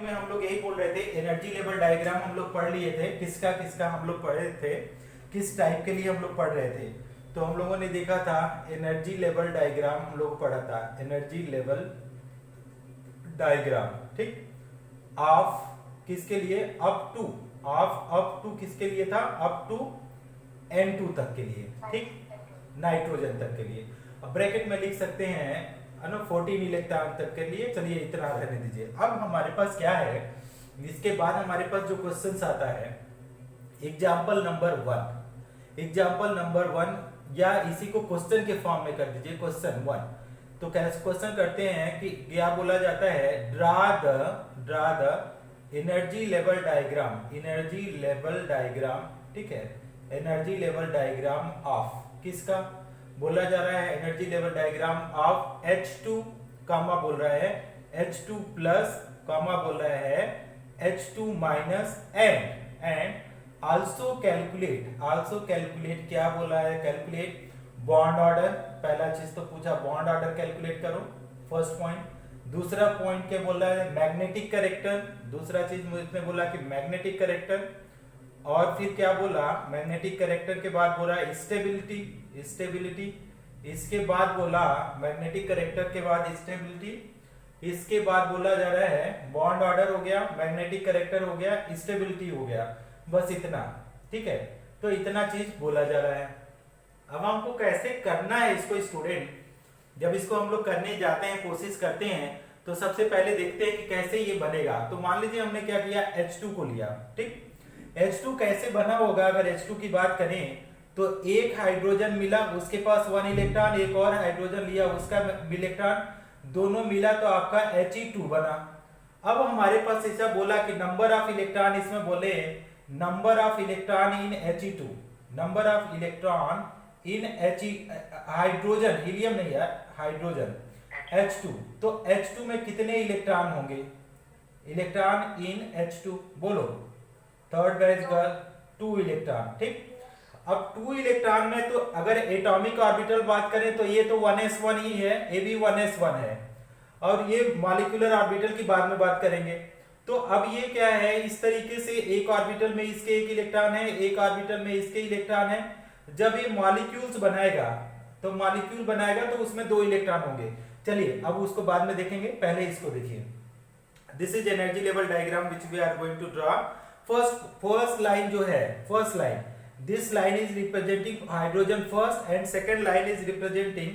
में हम लोग यही बोल रहे थे, एनर्जी लेवल डायग्राम हम लोग पढ़ लिए थे। किसका किसका हम लोग पढ़े थे, किस टाइप के लिए हम लोग पढ़ रहे थे। तो हम लोगों ने देखा था एनर्जी लेवल डायग्राम हम लोग पढ़ा था, एनर्जी लेवल डायग्राम, ठीक, ऑफ किसके लिए, up to, of up to किसके लिए था, अप टू N2 तक के लिए, ठीक, नाइट्रोजन तक के लिए। अब ब्रैकेट में लिख सकते हैं 14 इलेक्ट्रॉन तक के लिए। चलिए इतना रहने दीजिए। अब हमारे पास क्या है, इसके बाद हमारे पास जो क्वेश्चंस आता है, एग्जाम्पल नंबर 1, एग्जाम्पल नंबर 1, या इसी को क्वेश्चन के फॉर्म में कर दीजिए, क्वेश्चन 1। तो कैसे क्वेश्चन करते हैं कि क्या बोला जाता है, draw the energy level diagram, energy level diagram, ठीक है, एनर्जी लेवल डायग्राम ऑफ किसका बोला जा रहा है, energy level diagram of H2 कामा बोल रहा है, H2 प्लस कामा बोल रहा है H2 minus and also calculate क्या बोला है, कैलकुलेट बॉन्ड ऑर्डर। पहला चीज तो पूछा बॉन्ड ऑर्डर कैलकुलेट करो, फर्स्ट पॉइंट। दूसरा पॉइंट क्या बोल रहा है, मैग्नेटिक करेक्टर। दूसरा चीज मुझे बोला कि मैग्नेटिक करेक्टर, और फिर क्या बोला, मैग्नेटिक करेक्टर के बाद बोला स्टेबिलिटी, इसके बाद बोला मैग्नेटिक करेक्टर के बाद स्टेबिलिटी, इसके बाद बोला जा रहा है बॉन्ड ऑर्डर हो गया, मैग्नेटिक करेक्टर हो गया, स्टेबिलिटी हो गया, बस इतना, ठीक है। तो इतना चीज बोला जा रहा है। अब हमको कैसे करना है इसको स्टूडेंट, जब इसको हम लोग करने जाते हैं, कोशिश करते हैं, तो सबसे पहले देखते हैं कि कैसे ये बनेगा। तो मान लीजिए हमने क्या किया, H2 को लिया, ठीक, H2 कैसे बना होगा, अगर H2 की बात करें तो एक हाइड्रोजन मिला, उसके पास 1 इलेक्ट्रॉन, एक और हाइड्रोजन लिया, उसका इलेक्ट्रॉन, दोनों मिला तो आपका He2 बना। अब हमारे पास ऐसा बोला कि नंबर ऑफ इलेक्ट्रॉन, इसमें बोले number of electron in He2, number of electron in hydrogen, helium नहीं यार, हाइड्रोजन H2, तो H2 में कितने इलेक्ट्रॉन होंगे, इलेक्ट्रॉन इन H2 बोलो, थर्ड बैच गर्ल 2 इलेक्ट्रॉन, ठीक। अब 2 इलेक्ट्रॉन में तो अगर एटॉमिक ऑर्बिटल बात करें तो ये तो 1s1 ही है, ये भी 1s1 है, और ये मॉलिक्यूलर ऑर्बिटल की बाद में बात करेंगे। तो अब ये क्या है, इस तरीके से एक ऑर्बिटल में इसके एक इलेक्ट्रॉन है, एक ऑर्बिटल में इसके इलेक्ट्रॉन है। जब ये मॉलिक्यूल्स बनाएगा, तो मॉलिक्यूल बनाएगा तो उसमें 2 इलेक्ट्रॉन होंगे। चलिए अब उसको बाद में देखेंगे, पहले इसको देखिए। This is energy level diagram which we are going to draw. First line जो है, first line, this line is representing hydrogen first and second line is representing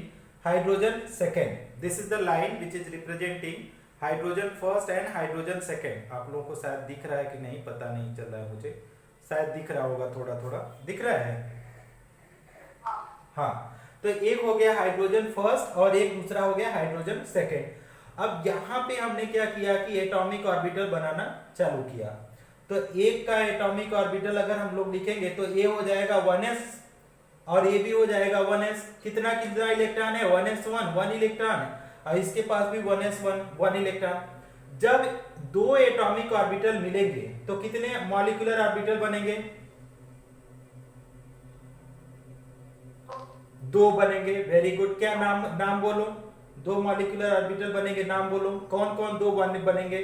hydrogen second. This is the line which is representing hydrogen first and hydrogen second. आप लोगों को शायद दिख रहा है कि नहीं, पता नहीं चल रहा है मुझे, शायद दिख रहा होगा, थोड़ा थोड़ा दिख रहा है। हाँ, तो एक हो गया हाइड्रोजन फर्स्ट और एक दूसरा हो गया हाइड्रोजन सेकेंड। अब यहाँ पे हमने क्या किया कि एटॉमिक ऑर्बिटल बनाना चालू किया। तो एक का एटॉमिक ऑर्बिटल अगर हम लोग लिखेंगे तो ए हो जाएगा 1s और ए भी हो जाएगा 1s। कितना कितना इलेक्ट्रॉन है, 1s1, 1 इलेक्ट्रॉन है, और इसके पास भी 1s1, 1 इलेक्ट्रॉन। जब 2 एटॉमिक ऑर्बिटल मिलेंगे तो कितने मॉलिक्यूलर ऑर्बिटल बनेंगे, 2 बनेंगे। Very good. क्या नाम बोलो, 2 मॉलिक्यूलर ऑर्बिटल बनेंगे, नाम बोलो, कौन कौन 2 बनेंगे।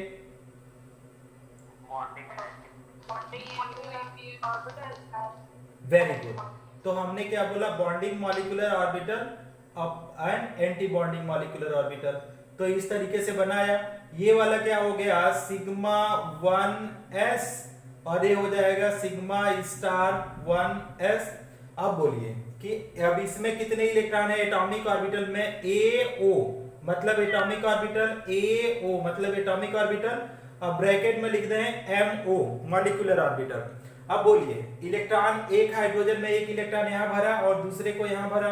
Very good. तो हमने क्या बोला, bonding molecular orbital and anti bonding molecular orbital. तो इस तरीके से बनाया। ये वाला क्या हो गया, सिग्मा 1s और ये हो जाएगा सिग्मा स्टार 1s। अब बोलिए कि अब इसमें कितने इलेक्ट्रॉन है एटॉमिक ऑर्बिटल में, AO मतलब एटॉमिक ऑर्बिटल, AO मतलब एटॉमिक ऑर्बिटल, अब ब्रैकेट में लिख दें MO मॉलिक्यूलर ऑर्बिटल। अब बोलिए इलेक्ट्रॉन, एक हाइड्रोजन में एक इलेक्ट्रॉन यहां भरा और दूसरे को यहां भरा।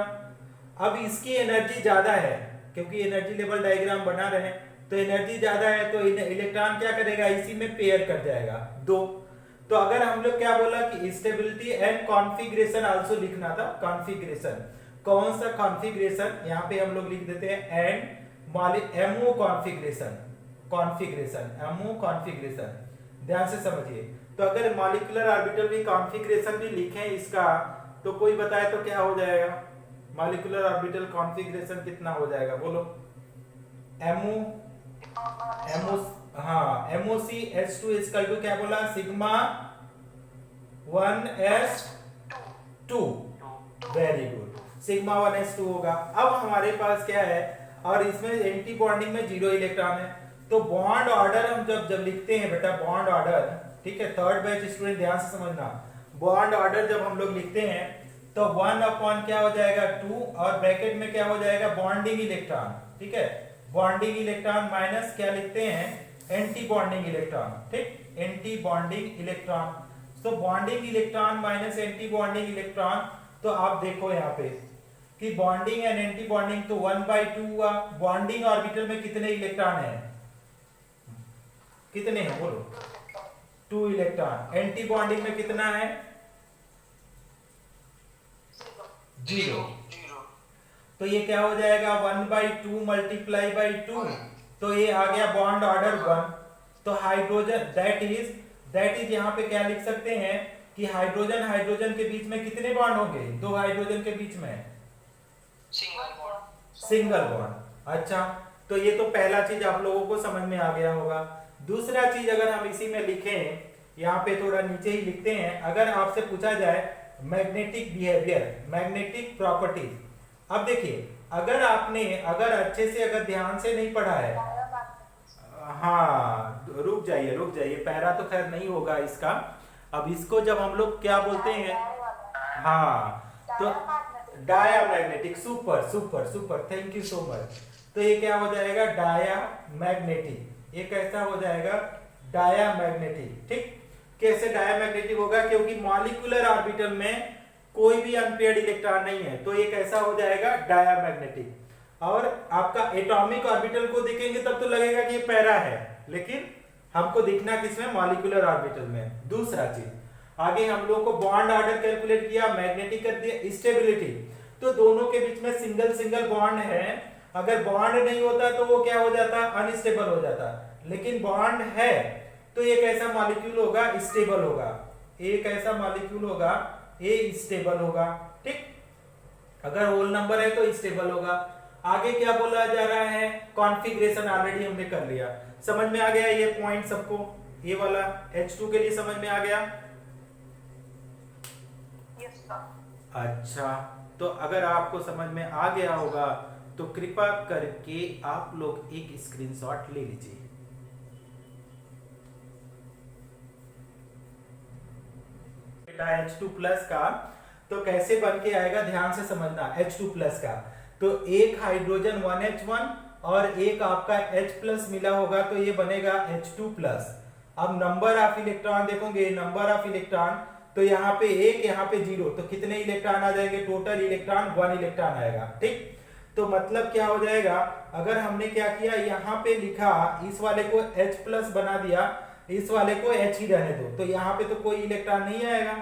अब इसकी एनर्जी ज्यादा है क्योंकि एनर्जी लेवल डायग्राम बना रहे हैं, तो एनर्जी ज्यादा है तो इलेक्ट्रॉन क्या करेगा, इसी में पेयर कर जाएगा 2। तो अगर हम लोग क्या बोला कि स्टेबिलिटी एंड कॉन्फ़िगरेशन आल्सो लिखना था, कॉन्फ़िगरेशन, कौन सा कॉन्फ़िगरेशन, यहाँ पे हम लोग लिख देते हैं and MO configuration, MO configuration, ध्यान से समझिए। तो अगर मॉलिक्यूलर ऑर्बिटल भी कॉन्फ़िगरेशन भी लिखें इसका, तो कोई बताए तो क्या हो जाएगा, मॉलिक्यूलर ऑर्बिटल कॉन्फ़िगरेशन कितना हो जाएगा, बोलो। MO हाँ MOCH2 इक्वल टू क्या बोला, sigma 1s2, very good, sigma 1s2 होगा। अब हमारे पास क्या है, और इसमें एंटी बॉन्डिंग में 0 इलेक्ट्रॉन है, तो बॉन्ड ऑर्डर हम जब लिखते हैं बेटा, बॉन्ड ऑर्डर, ठीक है, थर्ड बैच स्टूडेंट ध्यान से समझना, बॉन्ड ऑर्डर जब हम लोग लिखते हैं तो 1 अपॉन क्या हो जाएगा 2, और ब्रैकेट में क्या हो जाएगा बॉन्डिंग इलेक्ट्रॉन, ठीक है, बॉन्डिंग इलेक्ट्रॉन माइनस क्या लिखते हैं एंटी बॉन्डिंग इलेक्ट्रॉन, ठीक, एंटी बॉन्डिंग इलेक्ट्रॉन। तो bonding electron minus anti bonding electron, तो आप देखो यहाँ पे कि बॉन्डिंग एंड एंटी बॉन्डिंग तो 1/2 हुआ। बॉन्डिंग ऑर्बिटल में कितने इलेक्ट्रॉन है, कितने हैं बोलो, 2 इलेक्ट्रॉन। एंटी बॉन्डिंग में कितना है 0। तो ये क्या हो जाएगा 1/2 मल्टीप्लाई बाई 2, तो ये आ गया बॉन्ड ऑर्डर 1। तो हाइड्रोजन दैट इज यहाँ पे क्या लिख सकते हैं कि हाइड्रोजन हाइड्रोजन के बीच में कितने बॉन्ड होंगे, 2 हाइड्रोजन के बीच में सिंगल बॉन्ड। अच्छा, तो ये तो पहला चीज आप लोगों को समझ में आ गया होगा। दूसरा चीज अगर हम इसी में लिखें, यहाँ पे थोड़ा नीचे ही लिखते हैं, अगर आपसे पूछा जाए मैग्नेटिक बिहेवियर, मैग्नेटिक प्रॉपर्टीज। अब देखिए अगर अच्छे से अगर ध्यान से नहीं पढ़ा है, हाँ रुक जाइए, पैरा तो खैर नहीं होगा इसका। अब इसको जब हम लोग क्या बोलते हैं, हाँ तो diamagnetic, super, thank you so much. तो ये क्या हो जाएगा डायामैग्नेटिक, ये कैसा हो जाएगा डायामैग्नेटिक, ठीक। कैसे डायामैग्नेटिक होगा, क्योंकि मॉलिक्यूलर ऑर्बिटल में कोई भी अनपेयर्ड इलेक्ट्रॉन नहीं है, तो ये कैसा हो जाएगा डायामैग्नेटिक। और आपका एटॉमिक ऑर्बिटल को देखेंगे तब तो लगेगा कि ये पैरा है, लेकिन हमको दिखना किसमें मैग्नेटिक ऑर्बिटल में। दूसरा चीज आगे हम लोग को बॉन्ड ऑर्डर कैलकुलेट किया, मैग्नेटिक कर दिया, स्टेबिलिटी, तो दोनों के बीच में सिंगल बॉन्ड है। अगर बॉन्ड नहीं होता तो वो क्या हो जाता, अनस्टेबल हो जाता, लेकिन बॉन्ड है तो एक ऐसा मॉलिक्यूल होगा स्टेबल होगा, एक ऐसा मॉलिक्यूल होगा ये स्टेबल होगा, ठीक। अगर होल नंबर है तो स्टेबल होगा। आगे क्या बोला जा रहा है, कॉन्फ़िगरेशन ऑलरेडी हमने कर लिया, समझ में आ गया ये पॉइंट सबको, ये वाला H2 के लिए समझ में आ गया। अच्छा, तो अगर आपको समझ में आ गया होगा तो कृपया करके आप लोग एक स्क्रीनशॉट ले लीजिए। H2 प्लस का तो कैसे बन के आएगा ध्यान से समझना। H2 प्लस का तो एक हाइड्रोजन 1H1 और एक आपका H प्लस मिला होगा तो ये बनेगा H2 प्लस। अब नंबर ऑफ इलेक्ट्रॉन देखोगे, नंबर ऑफ इलेक्ट्रॉन तो यहाँ पे 1 यहाँ पे 0, तो कितने इलेक्ट्रॉन आ जाएंगे, टोटल इलेक्ट्रॉन 1 इलेक्ट्रॉन आएगा, ठीक। तो मतलब क्या हो जाएगा, अगर हमने क्या किया यहाँ पे लिखा, इस वाले को H प्लस बना दिया, इस वाले को H ही रहने दो, तो यहाँ पे तो कोई इलेक्ट्रॉन नहीं आएगा,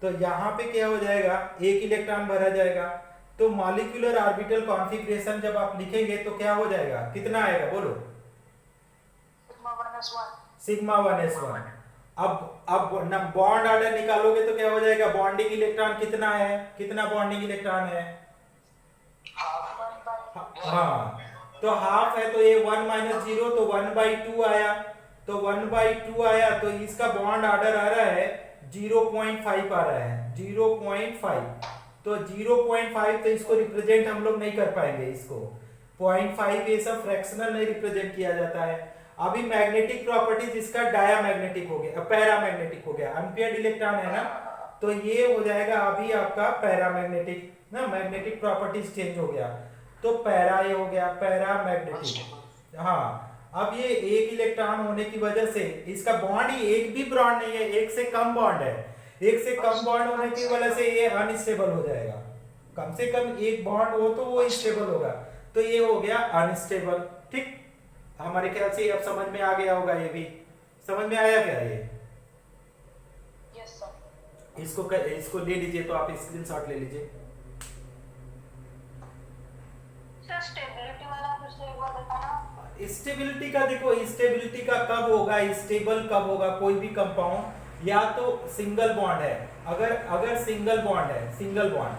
तो यहाँ पे क्या हो जाएगा 1 इलेक्ट्रॉन भरा जाएगा। तो मॉलिक्यूलर ऑर्बिटल कॉन्फ़िगरेशन जब आप लिखेंगे तो क्या हो जाएगा, कितना आएगा बोलो, सिग्मा 1s1। अब बॉन्ड ऑर्डर निकालोगे तो क्या हो जाएगा, बॉन्डिंग इलेक्ट्रॉन कितना है, कितना बॉन्डिंग इलेक्ट्रॉन है, हाँ तो हाफ है, तो ये 1 - 0 तो 1/2 आया, तो 1/2 आया, तो इसका बॉन्ड ऑर्डर आ रहा है 0.5 आ रहा है, 0.5। तो 0.5 तो इसको रिप्रेजेंट हम लोग नहीं कर पाएंगे, इसको 0.5 ये सब फ्रैक्शनल नहीं रिप्रेजेंट किया जाता है। अभी मैग्नेटिक प्रॉपर्टीज इसका डायामैग्नेटिक हो गया, पैरामैग्नेटिक हो गया, अनपेयर्ड इलेक्ट्रॉन है ना, तो ये हो जाएगा अभी आपका पैरामैग्नेटिक ना, मैग्नेटिक प्रॉपर्टीज चेंज हो गया, तो पैरा ये हो गया पैरामैग्नेटिक। हाँ, अब ये 1 इलेक्ट्रॉन होने की वजह से इसका बॉन्ड ही एक भी बॉन्ड नहीं है, एक से कम बॉन्ड है, एक से कम बॉन्ड होने की वजह से ये अनस्टेबल हो जाएगा, कम से कम एक बॉन्ड हो तो वो स्टेबल होगा, तो ये हो गया अनस्टेबल, ठीक। हमारे ख्याल से अब समझ में आ गया होगा, ये भी समझ में आया क्या ये? Yes sir. इसको ले लीजिए, तो आप स्क्रीनशॉट ले लीजिए। सर स्टेबिलिटी वाला फिर से एक बार बताना। स्टेबिलिटी का देखो, स्टेबिलिटी का कब होगा, स्टेबल कब होगा कोई भी कंपाउंड, या तो सिंगल बॉन्ड है, अगर सिंगल बॉन्ड है, सिंगल बॉन्ड,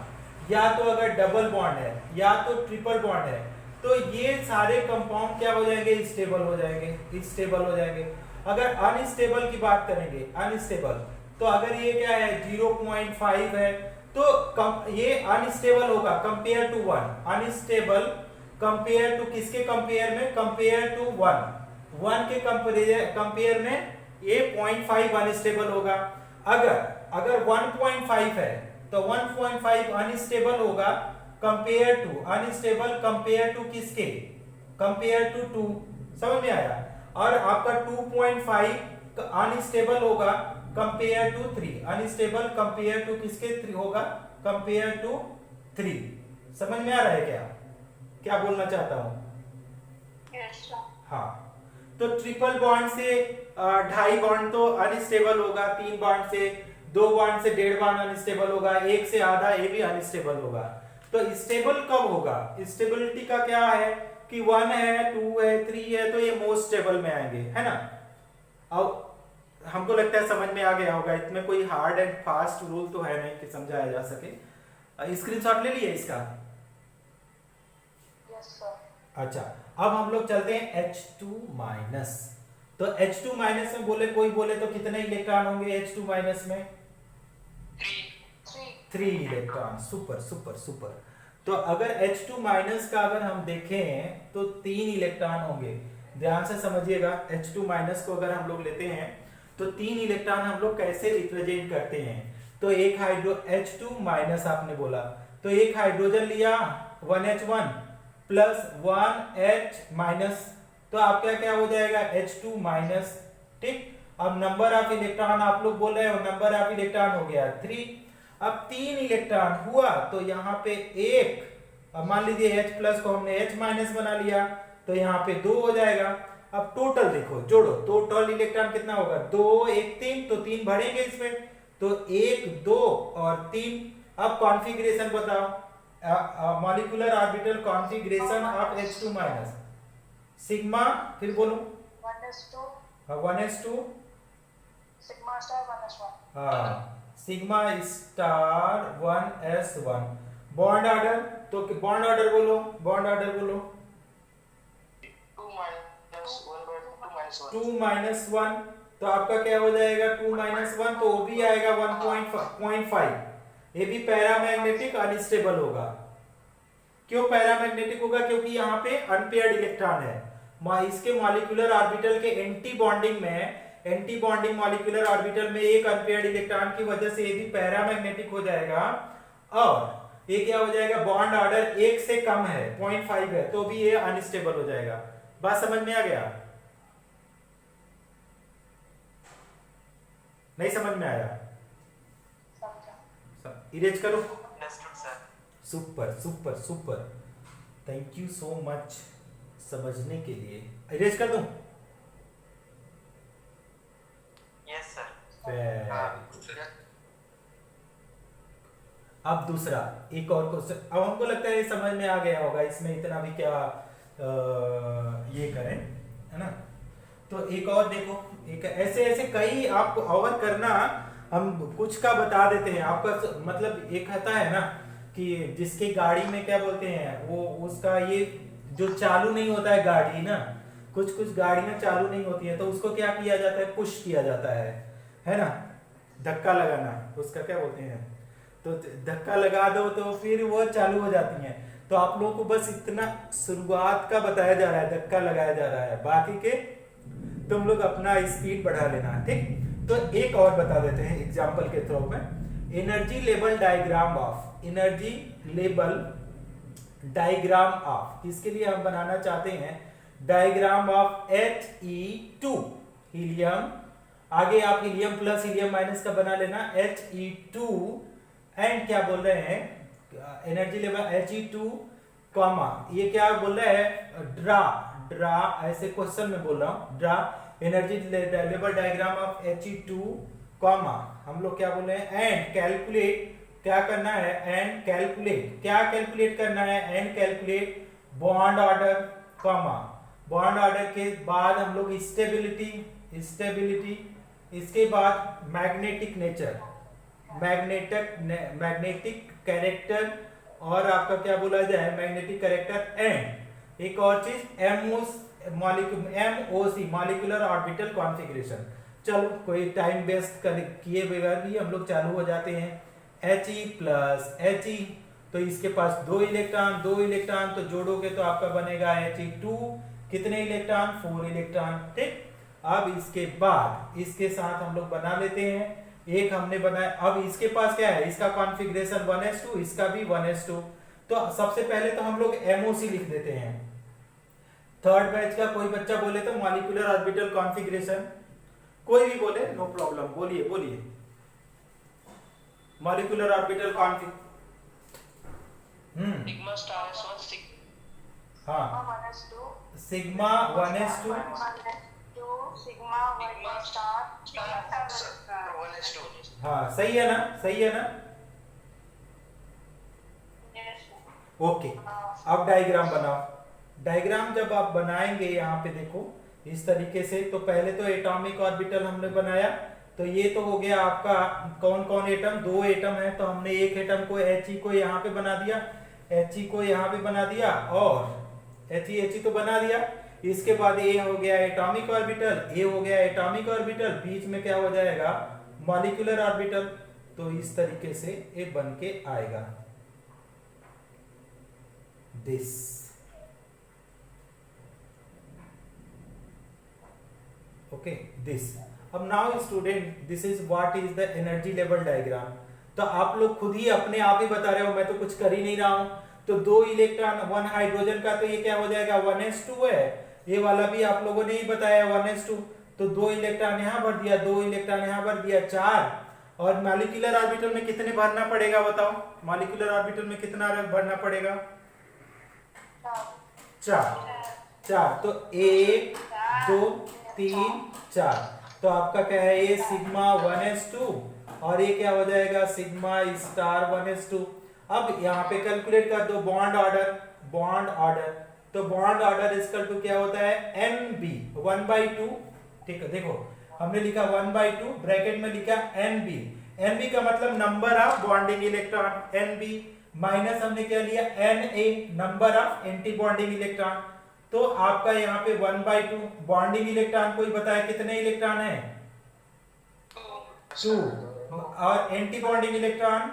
या तो अगर डबल बॉन्ड है, या तो ट्रिपल बॉन्ड है, तो ये सारे कंपाउंड क्या हो जाएंगे, स्टेबल हो जाएंगे, स्टेबल हो जाएंगे। अगर अनस्टेबल की बात करेंगे, अनस्टेबल, तो अगर ये क्या है 0.5 है तो ये अनस्टेबल होगा compare to 1, unstable compare to किसके कंपेयर में, कंपेयर टू 1 के कंपेयर में ये 0.5 अनस्टेबल होगा। अगर 1.5 है तो 1.5 अनस्टेबल होगा compare to, unstable compare to किसके, कंपेयर टू 2, समझ में आया। और आपका 2.5 अनस्टेबल होगा compare to 3, unstable compare to किसके 3 होगा, कंपेयर टू 3। समझ में आ रहा है क्या, क्या बोलना चाहता हूं? Yes sir. हाँ, तो ट्रिपल बॉन्ड से 2.5 बॉन्ड तो अनस्टेबल होगा, 3 बॉन्ड से, 2 बॉन्ड से 1.5 बॉन्ड अनस्टेबल होगा, 1 से आधा ये भी अनस्टेबल होगा। तो स्टेबल कब होगा, स्टेबिलिटी का क्या है कि 1 है, 2 है, 3 है, तो ये मोस्ट स्टेबल में आएंगे, है ना। अब हमको लगता है समझ में आ गया होगा, इसमें कोई हार्ड एंड फास्ट रूल तो है नहीं कि समझाया जा सके। स्क्रीनशॉट ले लिए इसका? Yes sir. अच्छा, अब हम लोग चलते हैं H2-। तो H2- में बोले, कोई बोले तो कितने इलेक्ट्रॉन होंगे H2- में? 3 इलेक्ट्रॉन। Super super super. तो अगर H2- का अगर हम देखें तो 3 इलेक्ट्रॉन होंगे। ध्यान से समझिएगा, H2- को अगर हम लोग लेते हैं तो 3 इलेक्ट्रॉन हम लोग कैसे रिप्रेजेंट करते हैं। तो एक H2- आपने बोला, तो एक हाइड्रोजन लिया 1H1 प्लस 1H-, तो आपका क्या हो जाएगा H2-। ठीक, अब नंबर ऑफ इलेक्ट्रॉन आप लोग बोल रहे हो, नंबर ऑफ इलेक्ट्रॉन हो गया 3। अब 3 इलेक्ट्रॉन हुआ तो यहाँ पे एक, अब मान लीजिए H+ को हमने H- बना लिया तो यहाँ पे 2 हो जाएगा। अब टोटल देखो, जोड़ो, टोटल इलेक्ट्रॉन कितना होगा, 2 1 3, तो 3 बढ़ेंगे इसमें, तो 1 2 और 3। अब कॉन्फ़िगरेशन बताओ, molecular orbital configuration of H2-। Sigma, फिर बोलो 1s2 1s2, sigma star 1s1। हाँ, sigma star 1s1। Bond order, तो बॉन्ड ऑर्डर बोलो, बॉन्ड ऑर्डर बोलो 2-1, तो आपका क्या हो जाएगा 2-1, तो वो भी आएगा 1.5। ये भी पैरामैग्नेटिक अनस्टेबल होगा। क्यों पैरामैग्नेटिक होगा, क्योंकि यहाँ पे अनपेयर्ड इलेक्ट्रॉन है। इसके मॉलिक्यूलर ऑर्बिटल के एंटी बॉन्डिंग मॉलिक्यूलर ऑर्बिटल में एक अनपेयर्ड इलेक्ट्रॉन की वजह से ये भी पैरामैग्नेटिक हो जाएगा। और ये क्या हो जाएगा, बॉन्ड ऑर्डर 1 से कम है, 0.5 है, तो भी ये अनस्टेबल हो जाएगा। बात समझ में आ गया, नहीं समझ में आया? इरेज करो। Super super super, thank you so much समझने के लिए। इरेज कर दूं? Yes sir. अब दूसरा एक और क्वेश्चन, अब हमको लगता है ये समझ में आ गया होगा, इसमें इतना भी क्या ये करें, है ना। तो एक और देखो, एक ऐसे ऐसे कई आपको और करना, हम कुछ का बता देते हैं आपका, मतलब एक आता है ना कि जिसकी गाड़ी में क्या बोलते हैं वो, उसका ये जो चालू नहीं होता है गाड़ी ना, कुछ गाड़ियां चालू नहीं होती है, तो उसको क्या किया जाता है, पुश किया जाता है ना, धक्का लगाना, उसका क्या बोलते हैं, तो धक्का लगा दो तो फिर वो चालू हो जाती हैं। तो आप लोगों को बस इतना शुरुआत का बताया जा रहा है, धक्का लगाया जा रहा है, बाकी के तुम लोग अपना स्पीड बढ़ा लेना, ठीक। तो एक और बता देते हैं एग्जांपल के थ्रू में, energy level diagram of, energy level diagram of, किसके लिए हम बनाना चाहते हैं, डायग्राम ऑफ He2 हीलियम, आगे आप हीलियम प्लस हीलियम माइनस का बना लेना, He2 एंड क्या बोल रहे हैं, एनर्जी लेवल He2 कॉमा, ये क्या बोल रहे हैं, ड्रा, ऐसे क्वेश्चन में बोल रहा हूं, draw energy level diagram of He2 comma, हम लोग क्या बोल रहे हैं, एंड कैलकुलेट, क्या करना है, एंड कैलकुलेट, क्या कैलकुलेट करना है, and calculate bond order comma, bond order के बाद हम लोग स्टेबिलिटी, इसके बाद मैग्नेटिक नेचर, मैग्नेटिक कैरेक्टर, और आपका क्या बोला जाए मैग्नेटिक कैरेक्टर, एंड एक और चीज MOC मॉलिक्यूलर ऑर्बिटल कॉन्फ़िगरेशन। चलो कोई टाइम वेस्ट किए बगैर भी हम लोग चालू हो जाते हैं। He प्लस He, तो इसके पास दो इलेक्ट्रॉन तो जोड़ोगे तो आपका बनेगा He2, कितने इलेक्ट्रॉन 4 इलेक्ट्रॉन। ठीक, अब इसके बाद इसके साथ हम लोग बना लेते हैं, एक हमने बनाया। अब इसके पास क्या है, इसका कॉन्फ़िगरेशन 1s2, इसका भी 1s2। तो सबसे पहले तो हम लोग MOC लिख देते हैं। थर्ड बैच का कोई बच्चा बोले तो मॉलिक्यूलर ऑर्बिटल कॉन्फ़िगरेशन, कोई भी बोले नो प्रॉब्लम, बोलिए बोलिए। Molecular orbital configuration sigma star S1 हाँ, 1s2 sigma 1s2 sigma 1 star 1s2। हाँ, सही है ना, सही है ना। ओके, अब डायग्राम बनाओ। डायग्राम जब आप बनाएंगे यहाँ पे देखो इस तरीके से, तो पहले तो एटॉमिक ऑर्बिटल हमने बनाया, तो ये तो हो गया आपका कौन कौन एटम, दो एटम है, तो हमने एक एटम को He को यहाँ पे बना दिया, He को यहाँ पे बना दिया, और He तो बना दिया। इसके बाद ये हो गया एटॉमिक ऑर्बिटल, ये हो गया एटॉमिक ऑर्बिटल, बीच में क्या हो जाएगा मॉलिक्यूलर ऑर्बिटल। तो इस तरीके से ये बन के आएगा दिस। Okay this. अब now student this is what is the energy level diagram. तो आप लोग खुद ही अपने आप ही बता रहे हो, मैं तो कुछ कर ही नहीं रहा हूं। तो दो इलेक्ट्रॉन 1 हाइड्रोजन का, तो ये क्या हो जाएगा 1s2 है, ये वाला भी आप लोगों ने ही बताया 1s2। तो दो इलेक्ट्रॉन यहां भर दिया, दो इलेक्ट्रॉन यहां भर दिया, 4। और मॉलिक्यूलर ऑर्बिटल में कितने भरना पड़ेगा बताओ, मॉलिक्यूलर ऑर्बिटल में कितना भरना पड़ेगा 4। तो 1 2 3 4। तो आपका क्या है, ये सिग्मा 1s2 और ये क्या हो जाएगा सिग्मा स्टार 1s2। अब यहाँ पे कैलकुलेट कर दो बॉन्ड ऑर्डर। तो बॉन्ड ऑर्डर इसका टू क्या होता है NB 1/2। ठीक है, देखो हमने लिखा 1/2, ब्रैकेट में लिखा NB का मतलब number of bonding electron, NB minus हमने क्या लिया Na, number of anti bonding electron. तो आपका यहाँ पे 1/2 बॉन्डिंग इलेक्ट्रॉन कोई बताया कितने इलेक्ट्रॉन है 2, और एंटी बॉन्डिंग इलेक्ट्रॉन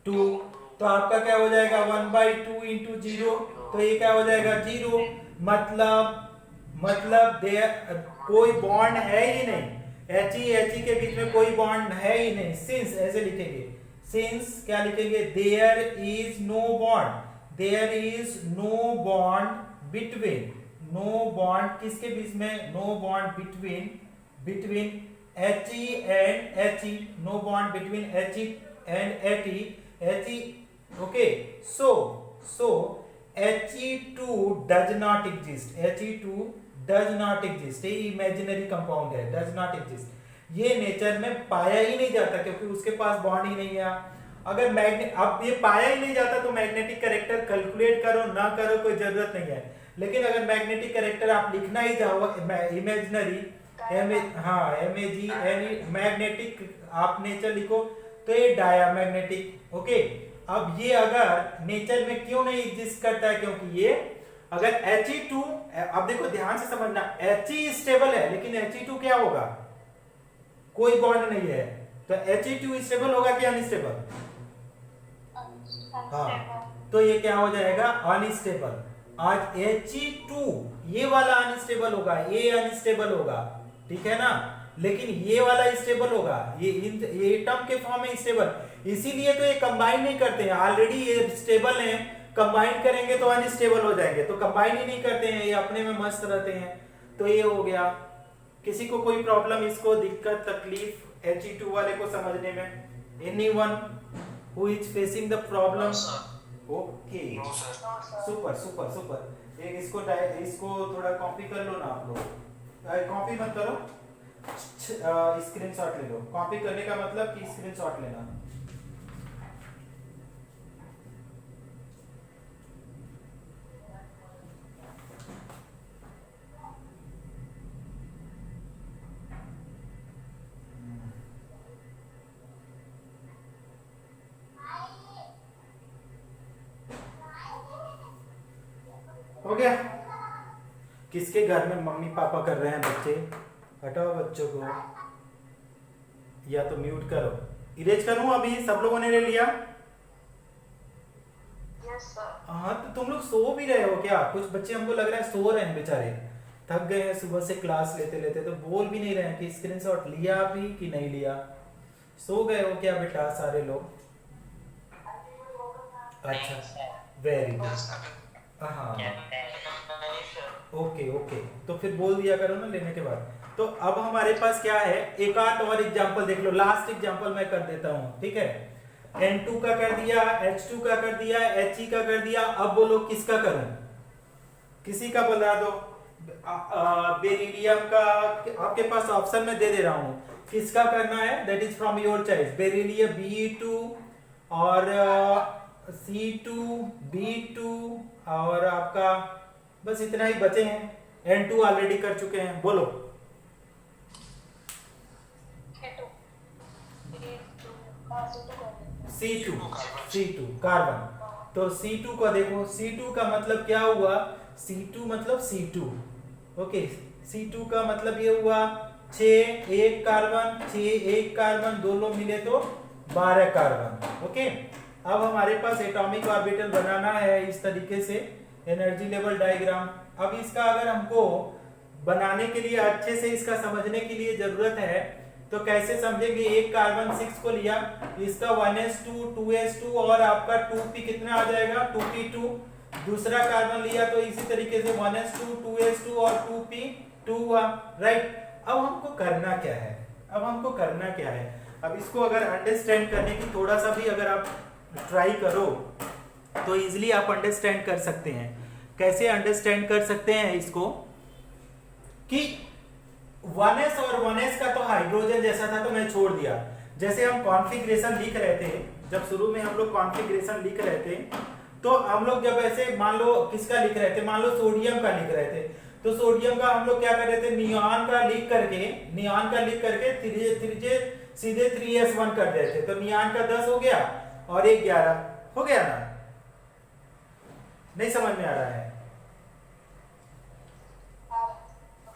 2। तो आपका क्या हो जाएगा 1/2 इंटू 0, तो ये क्या हो जाएगा 0। मतलब कोई बॉन्ड है ही नहीं, He के बीच में कोई बॉन्ड है ही नहीं। सिंस ऐसे लिखेंगे, सिंस क्या लिखेंगे, there is no bond between, no bond किसके बीच में, no bond between He and He, no bond between He and He। Okay, so He2 does not exist, He2 does not exist, ये imaginary compound है, does not exist, ये nature में पाया ही नहीं जाता क्योंकि उसके पास बॉन्ड ही नहीं है। अगर अब ये पाया ही नहीं जाता तो मैग्नेटिक कैरेक्टर कैलकुलेट करो ना करो कोई जरूरत नहीं है। लेकिन अगर मैग्नेटिक कैरेक्टर आप लिखना ही चाहो इमेजिनरी MAG मैग्नेटिक आप नेचर लिखो तो ये डायामैग्नेटिक। ओके, अब ये अगर नेचर में क्यों नहीं एग्जिस्ट करता है, क्योंकि ये अगर He2, अब देखो ध्यान से समझना, He स्टेबल है लेकिन He2 क्या होगा, कोई बॉन्ड नहीं है, तो He2 स्टेबल होगा कि अनस्टेबल, हाँ, तो ये क्या हो जाएगा अनस्टेबल। आज He2 ये वाला अनस्टेबल होगा, ये अनस्टेबल होगा, ठीक है ना, लेकिन ये वाला स्टेबल होगा, ये एटम के फॉर्म में स्टेबल, इसीलिए तो ये कंबाइन नहीं करते हैं, ऑलरेडी ये स्टेबल हैं, कंबाइन करेंगे तो अनस्टेबल हो जाएंगे, तो कंबाइन ही नहीं करते हैं, ये अपने में मस्त रहते हैं। तो ये हो गया। किसी को कोई प्रॉब्लम, इसको दिक्कत तकलीफ He2 वाले को समझने में, anyone who is facing the problem? Okay, super. एक इसको थोड़ा कॉपी कर लो ना आप लोग, कॉपी मत करो, स्क्रीनशॉट ले लो। कॉपी करने का मतलब कि स्क्रीनशॉट लेना। हो गया? किसके घर में मम्मी पापा कर रहे हैं बच्चे? हटाओ बच्चों को, या तो म्यूट करो। इरेज करूं अभी? सब लोगों ने ले लिया? Yes sir. हाँ, तो तुम लोग सो भी रहे हो क्या? कुछ बच्चे हमको लग रहा है सो रहे हैं बेचारे, थक गए हैं सुबह से क्लास लेते लेते, तो बोल भी नहीं रहे हैं कि स्क्रीनशॉट लिया भी कि नहीं लिया। सो गए हो क्या बेटा सारे लोग? अच्छा, वेरी गुड। हाँ, ओके ओके, तो फिर बोल दिया करो ना लेने के बाद। तो अब हमारे पास क्या है, एक आध और एग्जांपल देख लो, लास्ट एग्जांपल मैं कर देता हूं, ठीक है? N2 का कर दिया, H2 का कर दिया, He का कर दिया, अब बोलो किसका करूं? किसी का बता दो। बेरिलियम का आपके पास ऑप्शन में दे रहा हूं, किसका करना है, that is from your choice. Beryllium Be2 और C2 B2 और आपका बस इतना ही बचे हैं। N2 ऑलरेडी कर चुके हैं, बोलो। C2 carbon. तो C2 को देखो, C2 का मतलब क्या हुआ? C2 मतलब C2, ओके। C2 का मतलब ये हुआ 6 1 कार्बन, 6 1 कार्बन, दोनों मिले तो 12 कार्बन, ओके। अब हमारे पास एटॉमिक ऑर्बिटल बनाना है इस तरीके से, एनर्जी लेवल डायग्राम। अब इसका अगर हमको बनाने के लिए अच्छे से इसका समझने के लिए जरूरत है, तो कैसे समझेंगे? एक कार्बन 6 को लिया, इसका 1s2 2s2 और आपका 2p कितना आ जाएगा? 2p2। दूसरा कार्बन लिया तो इसी तरीके से 1s2 2s2 और 2p2 हुआ, राइट? अब हमको करना क्या है? अब इसको अगर अंडरस्टैंड करने की थोड़ा सा भी अगर आप ट्राई करो तो इजिली आप अंडरस्टैंड कर सकते हैं। कैसे अंडरस्टैंड कर सकते हैं इसको? कि 1s और 1s का तो हाइड्रोजन जैसा था तो मैं छोड़ दिया। जैसे हम कॉन्फ़िगरेशन लिख रहे थे, जब शुरू में हम लोग कॉन्फ़िगरेशन लिख रहे थे, तो हम लोग जब ऐसे मान लो किसका लिख रहे थे, मान लो सोडियम का लिख रहे थे, तो सोडियम का हम लोग क्या कर रहे थे? नियॉन का लिख करके सीधे 3s1 कर रहे थे। तो नियॉन का 10 हो गया और 1 11 हो गया ना? नहीं समझ में आ रहा है?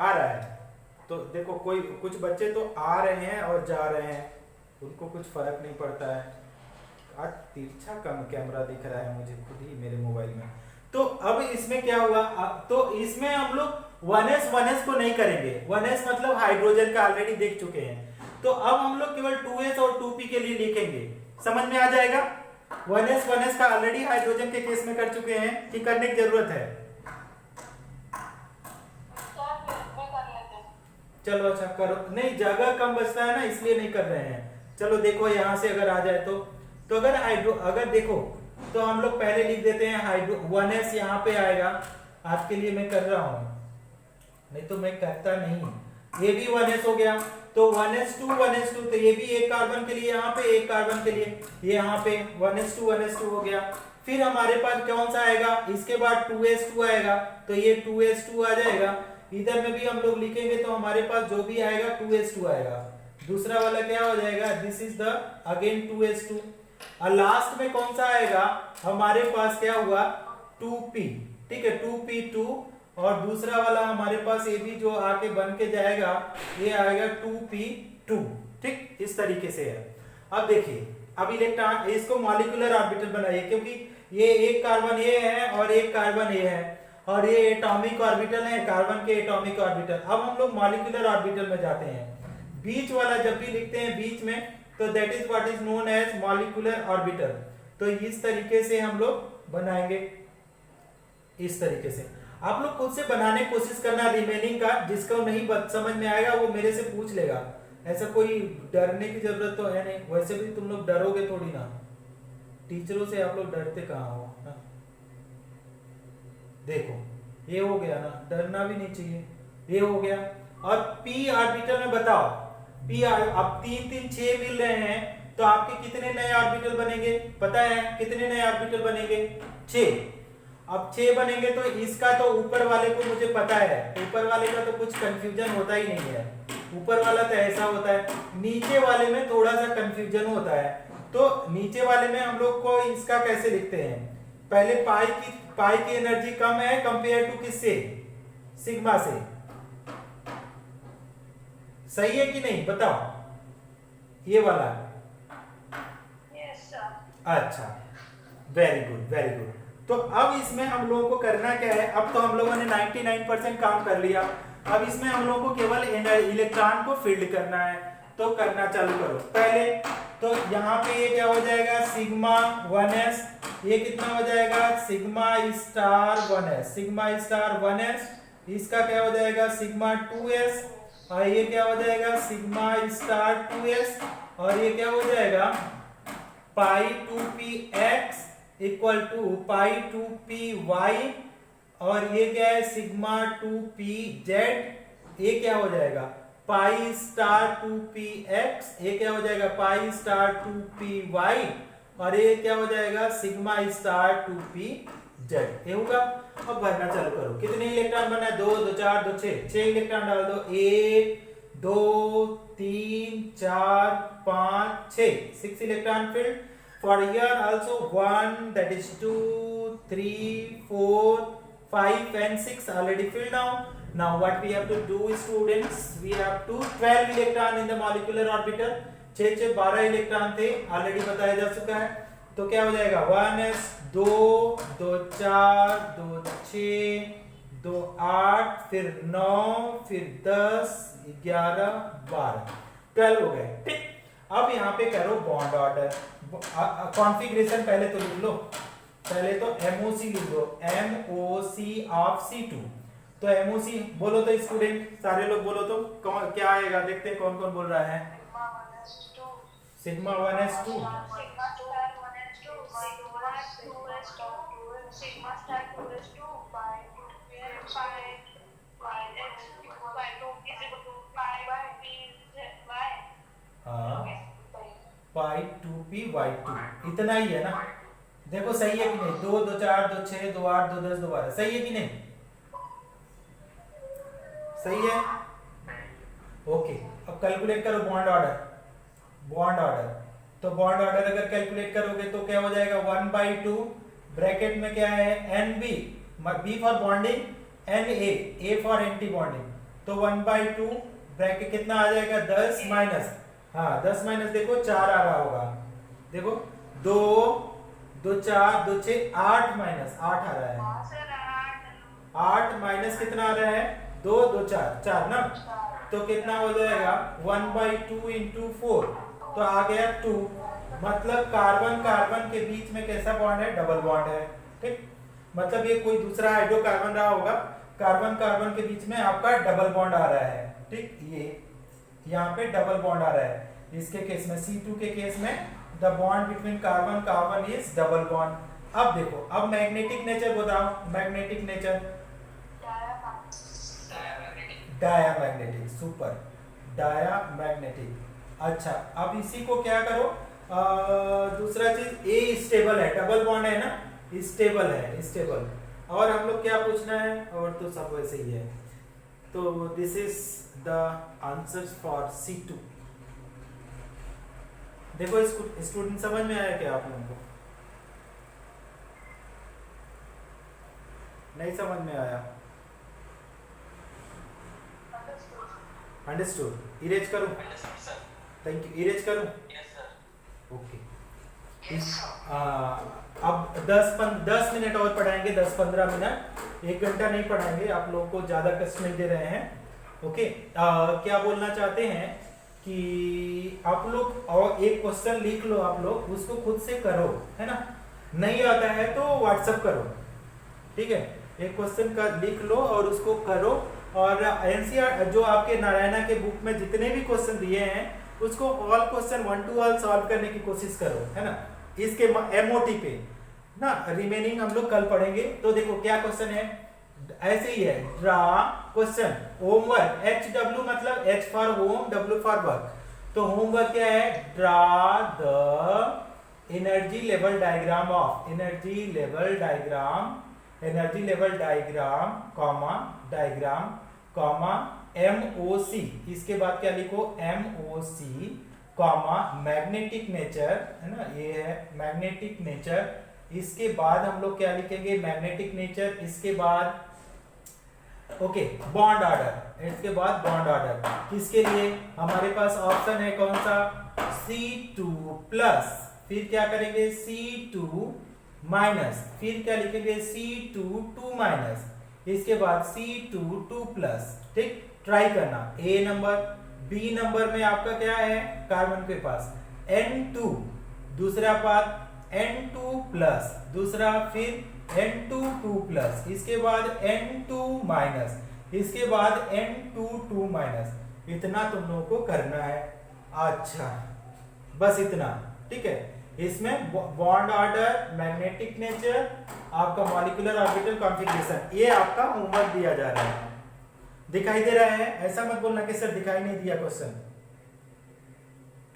आ रहा है। तो देखो, कोई कुछ बच्चे तो आ रहे हैं और जा रहे हैं, उनको कुछ फर्क नहीं पड़ता है। आज तिरछा कम कैमरा दिख रहा है मुझे खुद ही मेरे मोबाइल में। तो अब इसमें क्या हुआ? तो इसमें हम लोग 1s को नहीं करेंगे। 1s मतलब हाइड्रोजन का ऑलरेडी देख चुके हैं, तो अब हम लोग केवल 2s और 2p के लिए लिखेंगे। समझ में आ जाएगा? 1s का ऑलरेडी हाइड्रोजन के केस में कर चुके हैं कि करने की जरूरत है? चलो अच्छा करो। नहीं, जगह कम बचता है ना, इसलिए नहीं कर रहे हैं। चलो देखो, यहां से अगर आ जाए तो अगर देखो तो हम लोग पहले लिख देते हैं हाइड्रो 1s यहाँ पे आएगा। आपके लिए मैं कर रहा हूं, नहीं तो मैं करता नहीं। ये भी 1s हो गया, तो 1s2 तो ये भी एक कार्बन के लिए, यहाँ पे एक कार्बन के लिए, ये यहाँ पे 1s2 हो गया। फिर हमारे पास कौन सा आएगा? इसके बाद 2s2 आएगा, तो ये 2s2 आ जाएगा। इधर में भी हम लोग लिखेंगे तो हमारे पास जो भी आएगा 2s2 आएगा। दूसरा वाला क्या हो जाएगा? This is the again 2s2। और लास्ट में कौन सा आएगा? हमारे पास क्या हुआ? 2p, ठीक है, 2p2। और दूसरा वाला हमारे पास ये भी जो आके बन के जाएगा, ये आएगा 2p2, ठीक, इस तरीके से है। अब देखिए, अब इलेक्ट्रॉन, इसको मॉलिक्यूलर ऑर्बिटल बनाइए, क्योंकि ये एक कार्बन ये है और एक कार्बन ये है, और ये एटॉमिक ऑर्बिटल है, कार्बन के एटॉमिक ऑर्बिटल। अब हम लोग मॉलिक्यूलर ऑर्बिटल में जाते हैं। बीच वाला जब भी लिखते हैं बीच में, तो that is what is known as molecular orbital. तो इस तरीके से हम लोग बनाएंगे, इस तरीके से। आप लोग खुद से बनाने की कोशिश करना रिमेनिंग का। जिसको नहीं समझ में आएगा वो मेरे से पूछ लेगा, ऐसा कोई डरने की जरूरत तो है नहीं। वैसे भी तुम लोग डरोगे थोड़ी ना, टीचरों से आप लोग डरते कहाँ हो ना? देखो, ये हो गया ना, डरना भी नहीं चाहिए। ये हो गया। और p ऑर्बिटल में बताओ, p अब 3 3 6 मिल रहे हैं, तो आपके कितने नए ऑर्बिटल बनेंगे? पता है कितने नए ऑर्बिटल बनेंगे? 6। अब 6 बनेंगे तो इसका तो ऊपर वाले को मुझे पता है, ऊपर वाले का तो कुछ कंफ्यूजन होता ही नहीं है। ऊपर वाला तो ऐसा होता है, नीचे वाले में थोड़ा सा कंफ्यूजन होता है। तो नीचे वाले में हम लोग को इसका कैसे लिखते हैं? पहले पाई की एनर्जी कम है कंपेयर टू किससे, सिग्मा से। सही है कि नहीं बताओ, ये वाला। Yes sir. अच्छा, वेरी गुड वेरी गुड। तो अब इसमें हम लोगों को करना क्या है, अब तो हम लोगों ने 99% काम कर लिया, अब इसमें हम लोगों को केवल इलेक्ट्रॉन को फील्ड करना है। तो करना चालू करो। पहले तो यहाँ पे ये क्या हो जाएगा, सिग्मा 1s, ये कितना हो जाएगा, sigma star 1s, sigma star 1s, इसका क्या हो जाएगा, सिग्मा 2s, और ये क्या हो जाएगा, सिग्मा स्टार 2s, और ये क्या हो जाएगा, pi 2p x equal to pi 2p y, और ये क्या है, सिग्मा 2p z, ये क्या हो जाएगा, पाई स्टार 2p x, ये क्या हो जाएगा, पाई स्टार 2p y, और ये क्या हो जाएगा, सिग्मा स्टार 2p z। ये होगा। अब भरना चालू करो। कितने इलेक्ट्रॉन बना है, 2 2 4 2 6 इलेक्ट्रॉन डाल दो। 1 2 3 4 5 6 electron filled. For here also 1, that is 2 3 4 5 and 6 already filled now. Now what we have to do, students, we have to 12 electron in the molecular orbital. 6 12 electron थे, ऑलरेडी बताया जा चुका है। तो क्या हो जाएगा, 1s 2 2 4 2 6 2 8, फिर 9, फिर 10 11 12 12 हो गए। ठीक, अब यहाँ पे करो बॉन्ड ऑर्डर, कॉन्फ़िगरेशन पहले तो लिख लो, पहले तो MOC लिख दो, MOC ऑफ C2। तो MOC बोलो तो स्टूडेंट, सारे लोग बोलो तो क्या आएगा, देखते हैं कौन कौन बोल रहा है। Sigma 1s2, sigma star 1s2, sigma 2s2, sigma star 2s2 by x by 2 is equal to pi by p y। हाँ, पाई 2p/2, इतना ही है ना। देखो सही है कि नहीं, 2 2 4 2 6 2 8 2 10 2 12, सही है कि नहीं, सही है। ओके, अब कैलकुलेट करो बॉन्ड ऑर्डर, बॉन्ड ऑर्डर। तो बॉन्ड ऑर्डर अगर कैलकुलेट करोगे तो क्या हो जाएगा, 1/2 ब्रैकेट में क्या है, NB, B for bonding, NA, A for anti bonding. तो 1/2 ब्रैकेट कितना आ जाएगा, 10 माइनस, हाँ 10 माइनस, देखो 4 आ रहा होगा, देखो 2 2 4 2 6 8 माइनस 8 आ रहा है, सर 8 माइनस कितना आ रहा है, 2 2 4 4 ना। तो कितना हो जाएगा, 1/2 इंटू 4, तो आ गया 2। मतलब कार्बन कार्बन के बीच में कैसा बॉन्ड है, डबल बॉन्ड है। ठीक, मतलब ये कोई दूसरा हाइड्रोकार्बन रहा होगा, कार्बन कार्बन के बीच में आपका डबल बॉन्ड आ रहा है। ठीक, ये यहाँ पे डबल बॉन्ड आ रहा है। इसके केस में C2 के केस में the bond between carbon carbon is double bond. अब देखो, अब मैग्नेटिक नेचर बताओ, magnetic nature, diamagnetic, super, diamagnetic. अच्छा, अब इसी को क्या करो, दूसरा चीज, ए स्टेबल है, डबल बॉन्ड है ना, स्टेबल है, स्टेबल। और हम लोग क्या पूछना है, और तो सब वैसे ही है। तो this is the answers for C2। देखो स्टूडेंट, समझ में आया क्या आप लोगों को, नहीं समझ में आया, अंडरस्टूड। इरेज करूं, थैंक यू, इरेज करूं, ओके। अब 10 मिनट और पढ़ाएंगे, 10-15 मिनट, 1 घंटा नहीं पढ़ाएंगे, आप लोगों को ज्यादा कष्ट नहीं दे रहे हैं। ओके, क्या बोलना चाहते हैं कि आप लोग और एक क्वेश्चन लिख लो, आप लोग उसको खुद से करो, है ना, नहीं आता है तो व्हाट्सएप करो, ठीक है। एक क्वेश्चन का लिख लो और उसको करो, और एनसीईआरटी जो आपके नारायणा के बुक में जितने भी क्वेश्चन दिए हैं उसको all question 1 to all solve करने की कोशिश करो, है ना, इसके एमओटी पे ना। रिमेनिंग हम लोग कल पढ़ेंगे। तो देखो क्या क्वेश्चन है, ऐसे ही है, ड्रा क्वेश्चन होमवर्क, HW मतलब H for home, W for work. तो होमवर्क क्या है, draw the energy level diagram of, energy level diagram, energy level diagram comma MOC, इसके बाद क्या लिखो, MOC कॉमा मैग्नेटिक नेचर, है ना, ये है मैग्नेटिक नेचर इसके बाद हम लोग क्या लिखेंगे, मैग्नेटिक नेचर, इसके बाद ओके बॉन्ड ऑर्डर, इसके बाद बॉन्ड ऑर्डर किसके लिए हमारे पास ऑप्शन है कौन सा, C2 प्लस, फिर क्या करेंगे C2 माइनस, फिर क्या लिखेंगे C2 2 माइनस, इसके बाद C2 2 प्लस। ठीक, ट्राई करना। ए नंबर, बी नंबर में आपका क्या है, कार्बन के पास N2, दूसरा बात N2 प्लस, दूसरा फिर N2 2 प्लस, इसके बाद N2 माइनस, इसके बाद N2 2 माइनस। इतना तुम लोगों को करना है। अच्छा बस इतना, ठीक है। इसमें बॉन्ड ऑर्डर, मैग्नेटिक नेचर, आपका मॉलिक्यूलर ऑर्बिटल कॉन्फ़िगरेशन, ये आपका होमवर्क दिया जा रहा है। दिखाई दे रहा है? ऐसा मत बोलना कि सर दिखाई नहीं दिया क्वेश्चन।